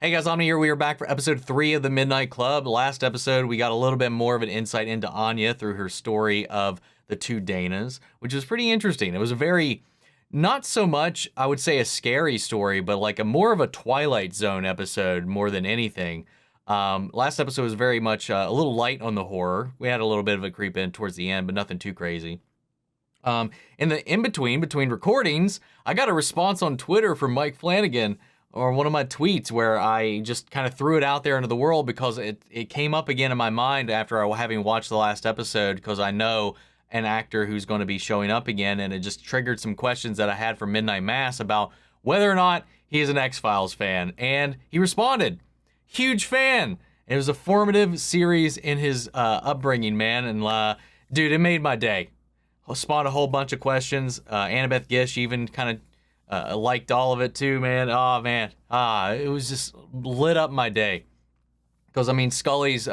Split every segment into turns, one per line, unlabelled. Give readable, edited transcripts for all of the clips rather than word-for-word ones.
Hey guys, I'm here. We are back for episode 3 of the Midnight Club. Last episode, we got a little bit more of an insight into Anya through her story of the two Danas, which was pretty interesting. It was a very, not so much, I would say, a scary story, but like a more of a Twilight Zone episode more than anything. Last episode was very much a little light on the horror. We had a little bit of a creep in towards the end, but nothing too crazy. In the in-between recordings, I got a response on Twitter from Mike Flanagan, or one of my tweets, where I just kind of threw it out there into the world because it came up again in my mind after having watched the last episode, because I know an actor who's going to be showing up again, and it just triggered some questions that I had from Midnight Mass about whether or not he is an X-Files fan, and he responded. Huge fan. It was a formative series in his upbringing, man, and dude, it made my day. Spawned a whole bunch of questions. Annabeth Gish even kind of liked all of it too, man. Oh, man. It was just lit up my day. Because, I mean, Scully's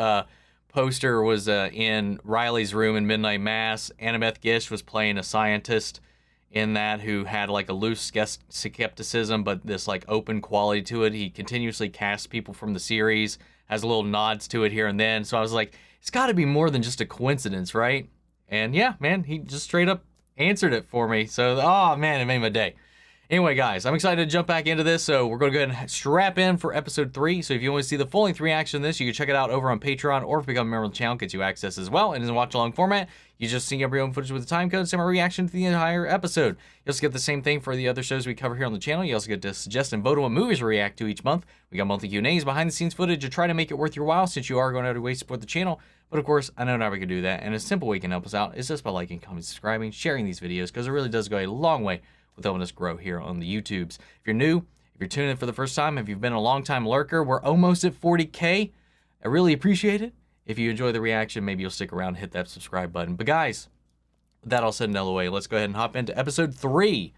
poster was in Riley's room in Midnight Mass. Annabeth Gish was playing a scientist in that who had like a loose skepticism, but this like open quality to it. He continuously casts people from the series, has little nods to it here and then. So I was like, it's got to be more than just a coincidence, right? And yeah, man, he just straight up answered it for me. So, oh man, it made my day. Anyway, guys, I'm excited to jump back into this, so we're going to go ahead and strap in for episode 3. So if you want to see the full-length reaction to this, you can check it out over on Patreon, or if you become a member of the channel, it gets you access as well. And in a watch-along format, you just see every own footage with the time code, send my reaction to the entire episode. You also get the same thing for the other shows we cover here on the channel. You also get to suggest and vote on what movies we react to each month. We got monthly Q&As, behind-the-scenes footage to try to make it worth your while, since you are going out of your way to support the channel. But of course, I know now we can do that, and a simple way you can help us out is just by liking, commenting, subscribing, sharing these videos, because it really does go a long way with helping us grow here on the YouTubes. If you're new, if you're tuning in for the first time, if you've been a long-time lurker, we're almost at 40K. I really appreciate it. If you enjoy the reaction, maybe you'll stick around and hit that subscribe button. But guys, with that all said and out of the way, let's go ahead and hop into episode 3,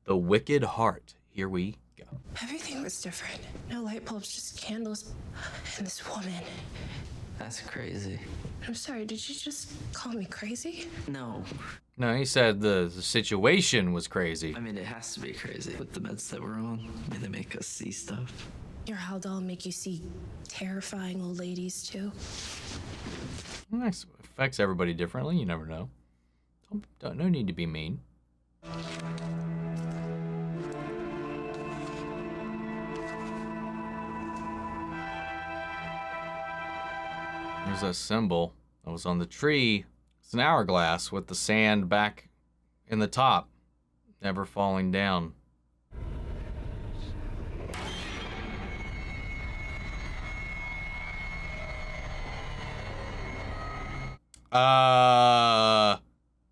The Wicked Heart. Here we go.
Everything was different. No light bulbs, just candles. And this woman.
That's crazy.
I'm sorry, did you just call me crazy?
No.
No, he said the situation was crazy.
I mean, it has to be crazy with the meds that we're on. I mean, they make us see stuff.
Your Haldol make you see terrifying old ladies, too?
Nice. Affects everybody differently. You never know. No need to be mean. There's a symbol that was on the tree. It's an hourglass with the sand back in the top, never falling down.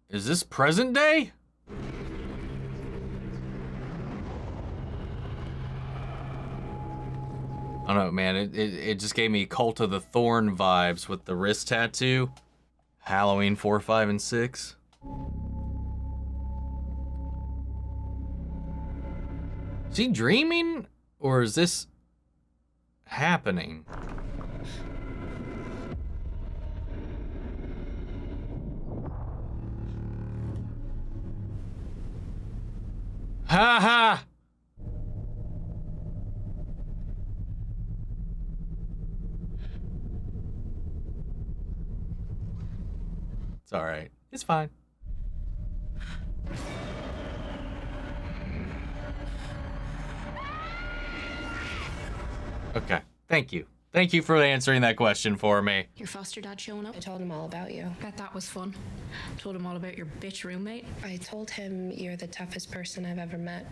Is this present day? I don't know, man. It just gave me Cult of the Thorn vibes with the wrist tattoo. Halloween 4, 5, and 6. Is he dreaming? Or is this happening? Ha ha! It's all right. It's fine. Okay. Thank you. Thank you for answering that question for me.
Your foster dad showing up?
I told him all about you.
Bet that was fun. Told him all about your bitch roommate?
I told him you're the toughest person I've ever met.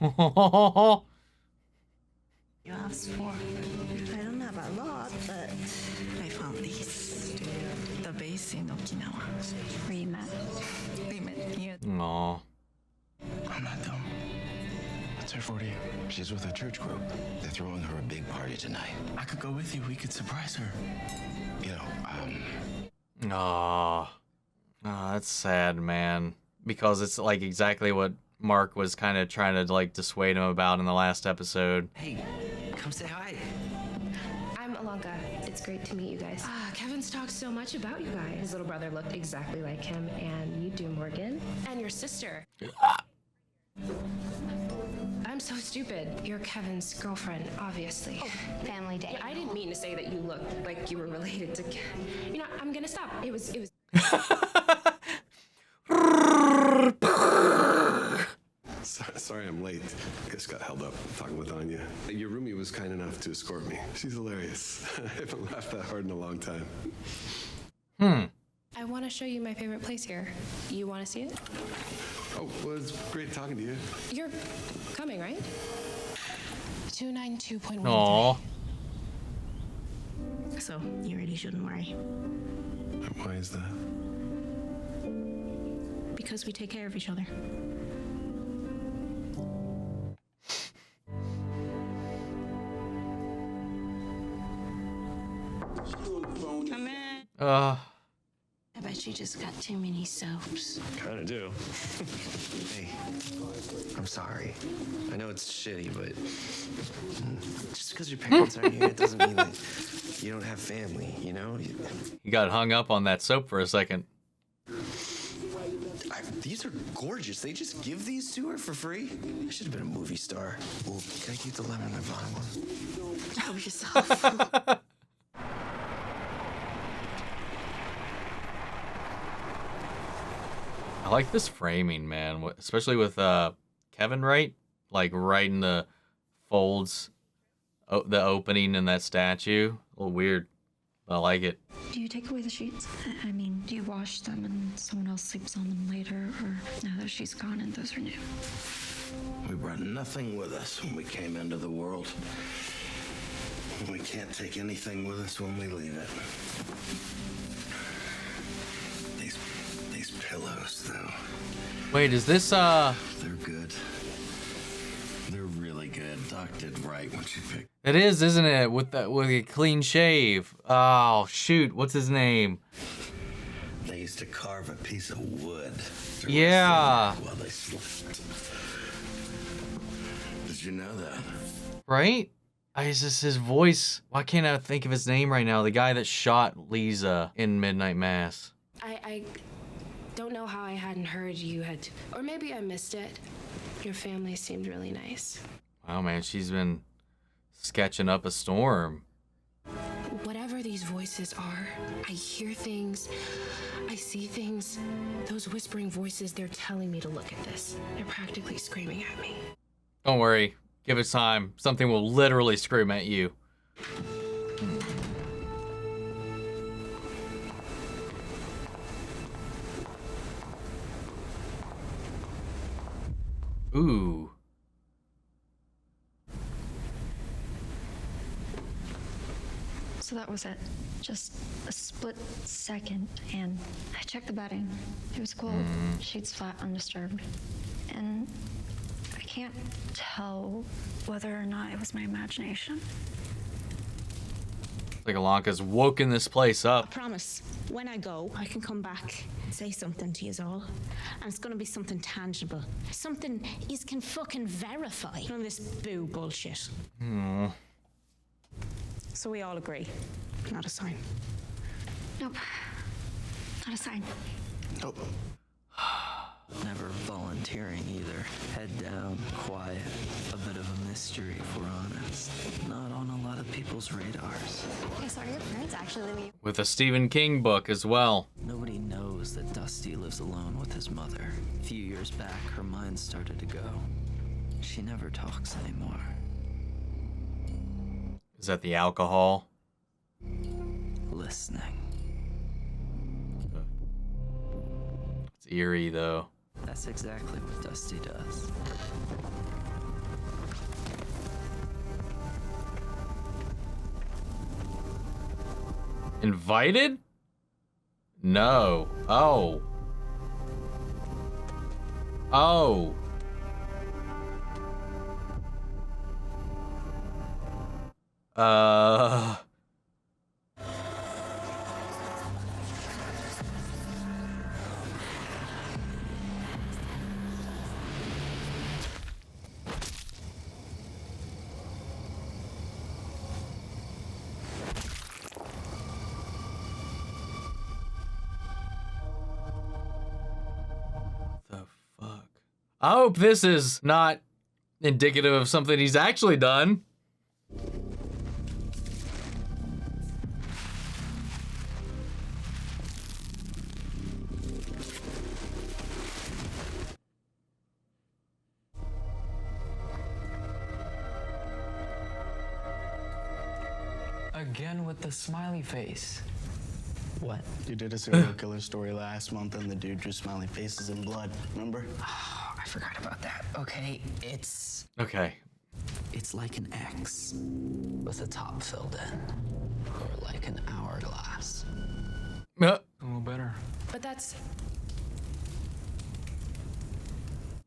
You asked for. I don't have a lot, but I found these. The base in Okinawa. Where you met? We met here.
Aw.
I'm not dumb. What's her 40?
She's with a church group. They're throwing her a big party tonight.
I could go with you. We could surprise her.
You know,
Aw. Aw, that's sad, man. Because it's like exactly what Mark was kind of trying to like dissuade him about in the last episode.
Hey, come say hi.
I'm Ilonka. It's great to meet you guys. Kevin's talked so much about you guys. His little brother looked exactly like him, and you do, Morgan. And your sister. I'm I'm so stupid. You're Kevin's girlfriend, obviously.
Oh, family day.
Yeah, I didn't mean to say that you looked like you were related to You know, I'm gonna stop. It was...
Sorry I'm late. Just got held up talking with Anya. Your roomie was kind enough to escort me. She's hilarious. I haven't laughed that hard in a long time.
I want to show you my favorite place here. You want to see it?
Oh, well, it's great talking to you.
You're coming, right? 292.1.
Aw.
So, you really shouldn't worry.
Why is that?
Because we take care of each other.
I bet you just got too many soaps.
Kinda do.
Hey, I'm sorry. I know it's shitty, but just because your parents aren't here, it doesn't mean that you don't have family, you know?
He got hung up on that soap for a second.
These are gorgeous. They just give these to her for free? I should have been a movie star. Well, can I keep the lemon in the bottom one?
Help yourself.
I like this framing, man, especially with Kevin, right? Like right in the folds, the opening in that statue. A little weird. I like it.
Do you take away the sheets? I mean, do you wash them and someone else sleeps on them later? Or now that she's gone and those are new?
We brought nothing with us when we came into the world. We can't take anything with us when we leave it. These pillows, though.
Wait, is this
They're good. They're really good. Doc did right when she picked.
It is, isn't it? With a clean shave. Oh shoot, what's his name?
They used to carve a piece of wood.
Yeah.
While they slept. Did you know that?
Right? Is this his voice? Why can't I think of his name right now? The guy that shot Lisa in Midnight Mass.
I don't know how I hadn't heard you had... Or maybe I missed it. Your family seemed really nice.
Wow, man, she's been sketching up a storm.
Whatever these voices are, I hear things, I see things. Those whispering voices, they're telling me to look at this. They're practically screaming at me.
Don't worry. Give it time. Something will literally scream at you. Ooh.
So that was it. Just a split second, and I checked the bedding. It was cold. Sheets flat, undisturbed. And I can't tell whether or not it was my imagination.
It's like Ilonka's woken this place
I
up.
promise, when I go, I can come back and say something to you all. And it's gonna be something tangible. Something you can fucking verify. None of this boo bullshit. So we all agree. Not a sign.
Nope. Not a sign.
Nope.
Never volunteering either. Head down, quiet, a bit of a mystery if we're honest. Not on a lot of people's radars.
I saw your parents actually leaving.
With a Stephen King book as well.
Nobody knows that Dusty lives alone with his mother. A few years back, her mind started to go. She never talks anymore.
Is that the alcohol?
Listening.
It's eerie, though.
That's exactly what Dusty does.
Invited? No. Oh. Oh. The fuck? I hope this is not indicative of something he's actually done.
Again with the smiley face.
What?
You did a serial killer story last month and the dude drew smiley faces in blood, remember?
Oh, I forgot about that. Okay, it's like an X with the top filled in. Or like an hourglass.
A little better.
But that's...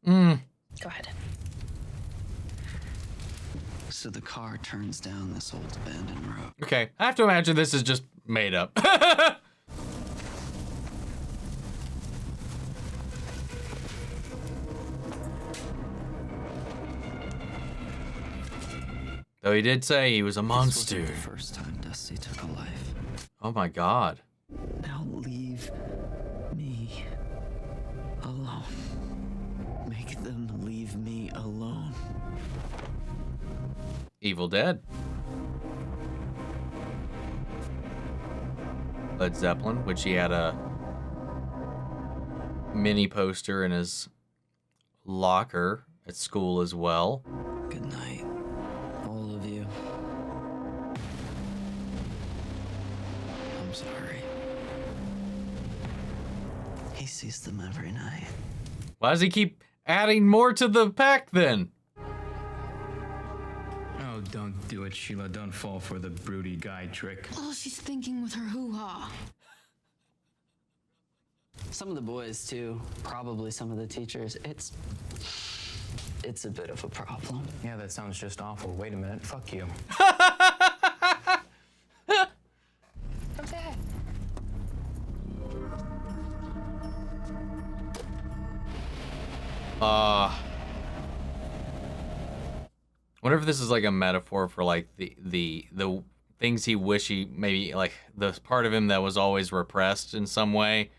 Go
ahead.
So the car turns down this old abandoned road.
Okay, I have to imagine this is just made up. Though he did say he was a monster.
This wasn't the first time Dusty took a life.
Oh my god.
Now leave me alone. Make them leave me alone.
Evil Dead. Led Zeppelin, which he had a mini poster in his locker at school as well.
Good night, all of you. I'm sorry. He sees them every night.
Why does he keep adding more to the pact then?
Oh, don't do it, Sheila. Don't fall for the broody guy trick.
Oh, she's thinking with her hoo-ha.
Some of the boys, too. Probably some of the teachers. It's a bit of a problem.
Yeah, that sounds just awful. Wait a minute. Fuck you.
Come say hi.
Wonder if this is like a metaphor for like the things he wish he maybe like the part of him that was always repressed in some way,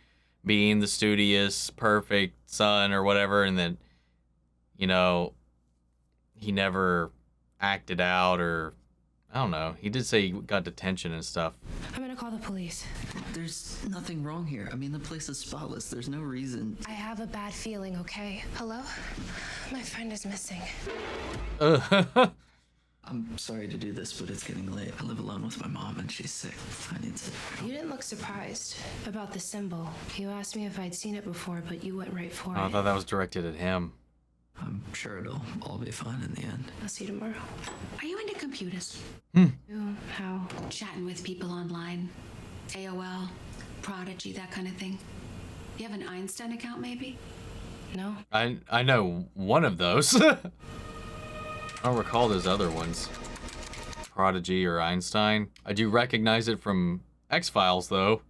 being the studious, perfect son or whatever, and then, you know, he never acted out, or I don't know. He did say he got detention and stuff.
I'm gonna call the police.
There's nothing wrong here. I mean, the place is spotless. There's no reason.
I have a bad feeling, okay? Hello? My friend is missing.
I'm sorry to do this, but it's getting late. I live alone with my mom, and she's sick. I need to...
You didn't look surprised about the symbol. You asked me if I'd seen it before, but you went right for it.
I thought that was directed at him.
I'm sure it'll all be fine in the end.
I'll see you tomorrow.
Are you into computers?
Who? How?
Chatting with people online? AOL? Prodigy, that kind of thing? You have an Einstein account, maybe?
No.
I know one of those. I don't recall those other ones. Prodigy or Einstein. I do recognize it from X-Files, though.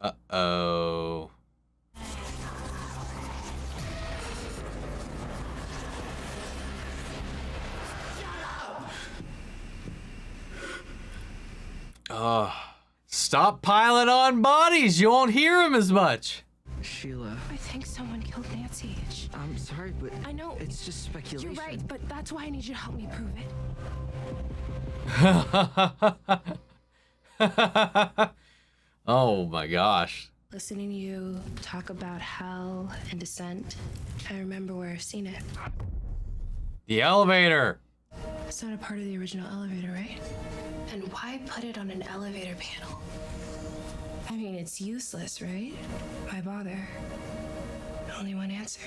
Uh-oh. Stop piling on bodies. You won't hear him as much.
Sheila.
I think someone killed Nancy.
I'm sorry, but
I know.
It's just speculation.
You're right, but that's why I need you to help me prove it.
Oh my gosh.
Listening to you talk about hell and descent, I remember where I've seen it.
The elevator.
It's not a part of the original elevator, right? And why put it on an elevator panel? I mean, it's useless, right? Why bother? Only one answer.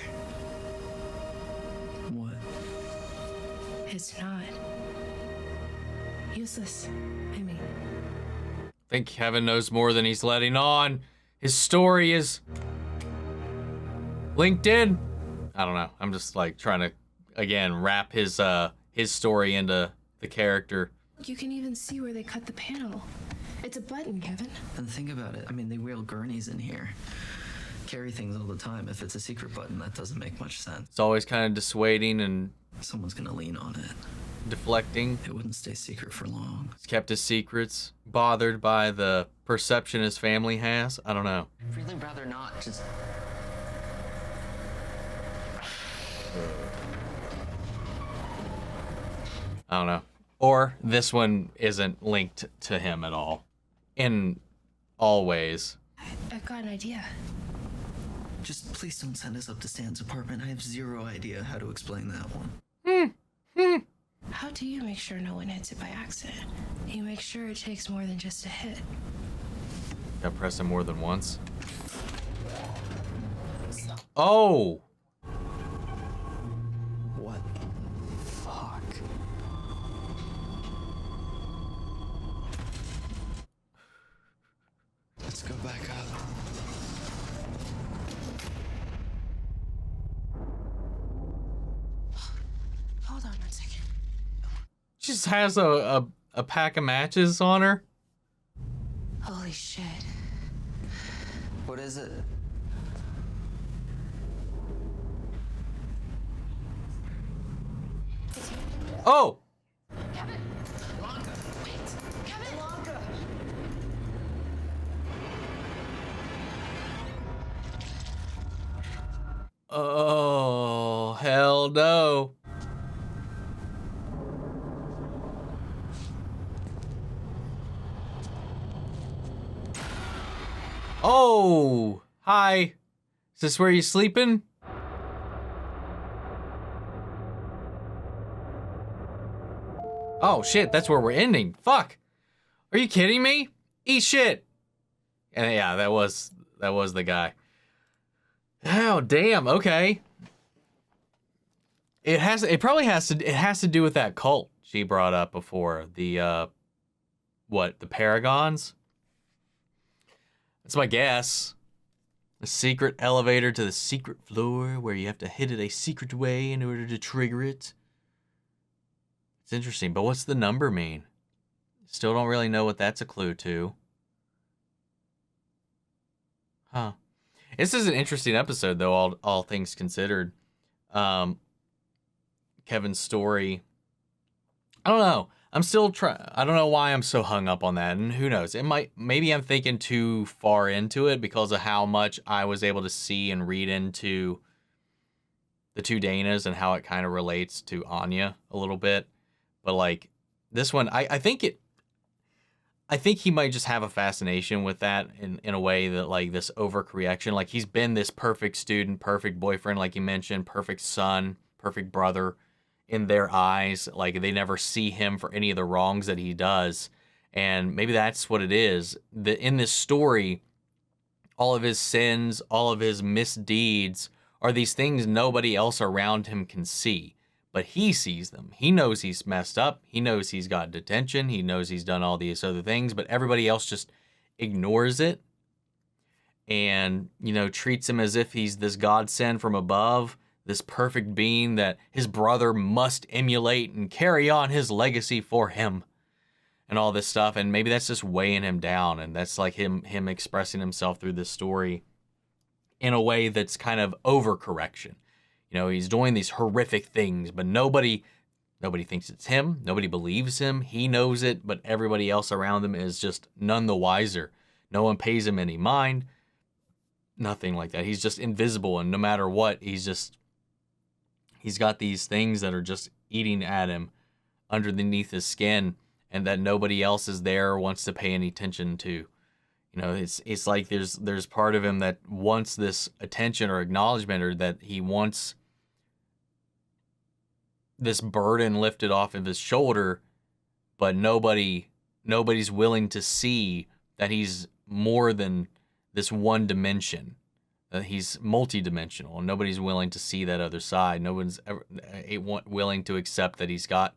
What?
It's not. Useless, I mean.
I think Kevin knows more than he's letting on. His story is linked in. I don't know. I'm just like trying to, again, wrap his story into the character.
You can even see where they cut the panel. It's a button, Kevin.
And think about it. I mean, they wheel gurneys in here. Carry things all the time. If it's a secret button, that doesn't make much sense.
It's always kind of dissuading, and
someone's gonna lean on it.
deflecting.
It wouldn't stay secret for long.
He's kept his secrets, bothered by the perception his family has. I don't know.
I'd really rather not just...
I don't know. Or this one isn't linked to him at all. In all ways.
I've got an idea.
Just please don't send us up to Stan's apartment. I have zero idea how to explain that one.
How do you make sure no one hits it by accident? You make sure it takes more than just a hit.
Got pressed him more than once. Oh!
What the fuck?
Let's go back up.
Hold on 1 second.
She just has a pack of matches on her.
Holy shit.
What is it?
Oh!
Kevin! Ilonka! Wait! Kevin! Ilonka!
Oh, hell no. Oh, hi. Is this where you're sleeping? Oh shit, that's where we're ending. Fuck. Are you kidding me? Eat shit. And yeah, that was the guy. Oh, damn. Okay. It has to do with that cult she brought up before. The the Paragons? That's my guess. A secret elevator to the secret floor where you have to hit it a secret way in order to trigger it. It's interesting, but what's the number mean? Still don't really know what that's a clue to. Huh. This is an interesting episode, though, all things considered. Kevin's story. I don't know. I'm still trying. I don't know why I'm so hung up on that, and who knows? Maybe I'm thinking too far into it because of how much I was able to see and read into the two Danas and how it kind of relates to Anya a little bit. But like this one, I think he might just have a fascination with that in a way that like this overcorrection. Like he's been this perfect student, perfect boyfriend, like you mentioned, perfect son, perfect brother in their eyes. Like they never see him for any of the wrongs that he does. And maybe that's what it is. In this story, all of his sins, all of his misdeeds are these things nobody else around him can see. But he sees them. He knows he's messed up. He knows he's got detention. He knows he's done all these other things, but everybody else just ignores it and, treats him as if he's this godsend from above, this perfect being that his brother must emulate and carry on his legacy for him and all this stuff. And maybe that's just weighing him down. And that's like him expressing himself through this story in a way that's kind of overcorrection. He's doing these horrific things, but nobody thinks it's him. Nobody believes him. He knows it, but everybody else around him is just none the wiser. No one pays him any mind. Nothing like that. He's just invisible, and no matter what, he's got these things that are just eating at him underneath his skin, and that nobody else is there or wants to pay any attention to. It's like there's part of him that wants this attention or acknowledgement, or that he wants this burden lifted off of his shoulder, but nobody's willing to see that he's more than this one dimension, that he's multidimensional. Nobody's willing to see that other side. No one's ever willing to accept that he's got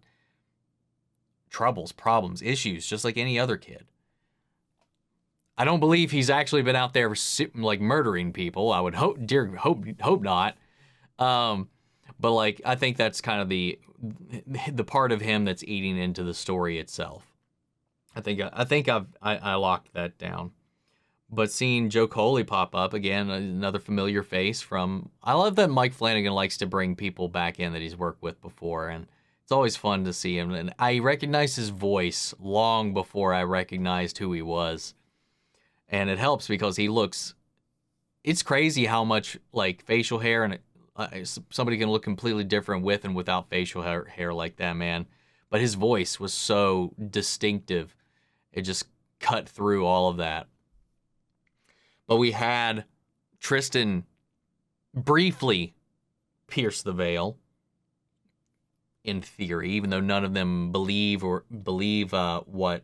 troubles, problems, issues, just like any other kid. I don't believe he's actually been out there like murdering people. I would hope not. But like I think that's kind of the part of him that's eating into the story itself. I think I locked that down. But seeing Joe Coley pop up again, another familiar face from. I love that Mike Flanagan likes to bring people back in that he's worked with before, and It's always fun to see him. And I recognized his voice long before I recognized who he was. And it helps because he looks... It's crazy how much, like, facial hair and somebody can look completely different with and without facial hair like that, man. But his voice was so distinctive. It just cut through all of that. But we had Tristan briefly pierce the veil, in theory, even though none of them believe what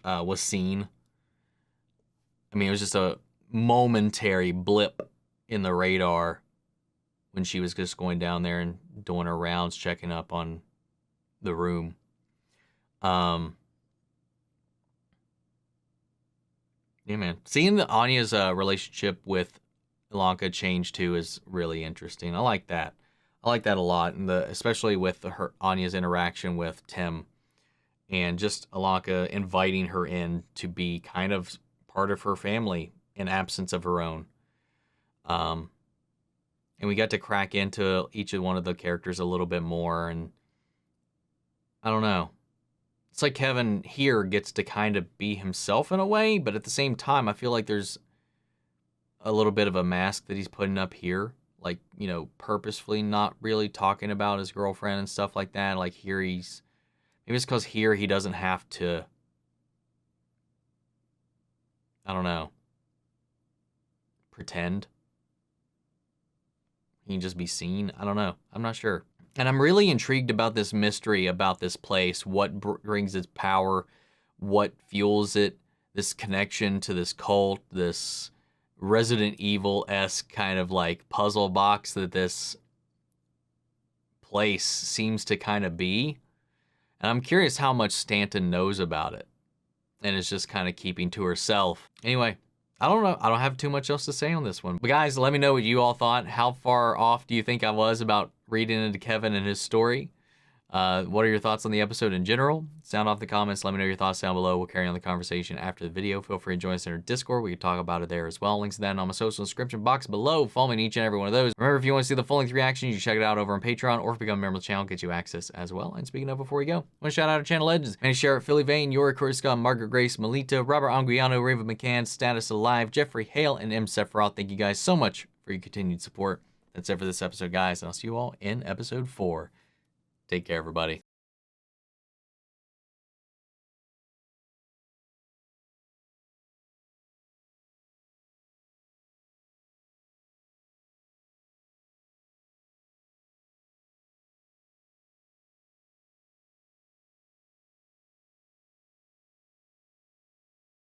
was seen. I mean, it was just a momentary blip in the radar when she was just going down there and doing her rounds, checking up on the room. Yeah, man. Seeing Anya's relationship with Ilonka change too is really interesting. I like that. I like that a lot, and especially with Anya's interaction with Tim, and just Ilonka inviting her in to be kind of part of her family in absence of her own. And we got to crack into each of one of the characters a little bit more, and I don't know. It's like Kevin here gets to kind of be himself in a way, but at the same time, I feel like there's a little bit of a mask that he's putting up here. Like, you know, purposefully not really talking about his girlfriend and stuff like that. Like here maybe it's because here he doesn't have to, I don't know, pretend. He can just be seen. I don't know. I'm not sure. And I'm really intrigued about this mystery about this place. What brings its power? What fuels it? This connection to this cult, this Resident Evil-esque kind of like puzzle box that this place seems to kind of be. And I'm curious how much Stanton knows about it and is just kind of keeping to herself. Anyway, I don't know. I don't have too much else to say on this one. But guys, let me know what you all thought. How far off do you think I was about reading into Kevin and his story? What are your thoughts on the episode in general? Sound off the comments. Let me know your thoughts down below. We'll carry on the conversation after the video. Feel free to join us in our Discord. We can talk about it there as well. Links to that in my social description box below. Follow me in each and every one of those. Remember, if you want to see the full-length reaction, you can check it out over on Patreon, or if you become a member of the channel, get you access as well. And speaking of, before we go, I want to shout out our channel legends. Manny Sherritt, Philly Vane, Yori Kurska, Margaret Grace, Melita, Robert Anguiano, Raven McCann, Status Alive, Jeffrey Hale, and M. Sephiroth. Thank you guys so much for your continued support. That's it for this episode, guys, and I'll see you all in episode 4. Take care, everybody.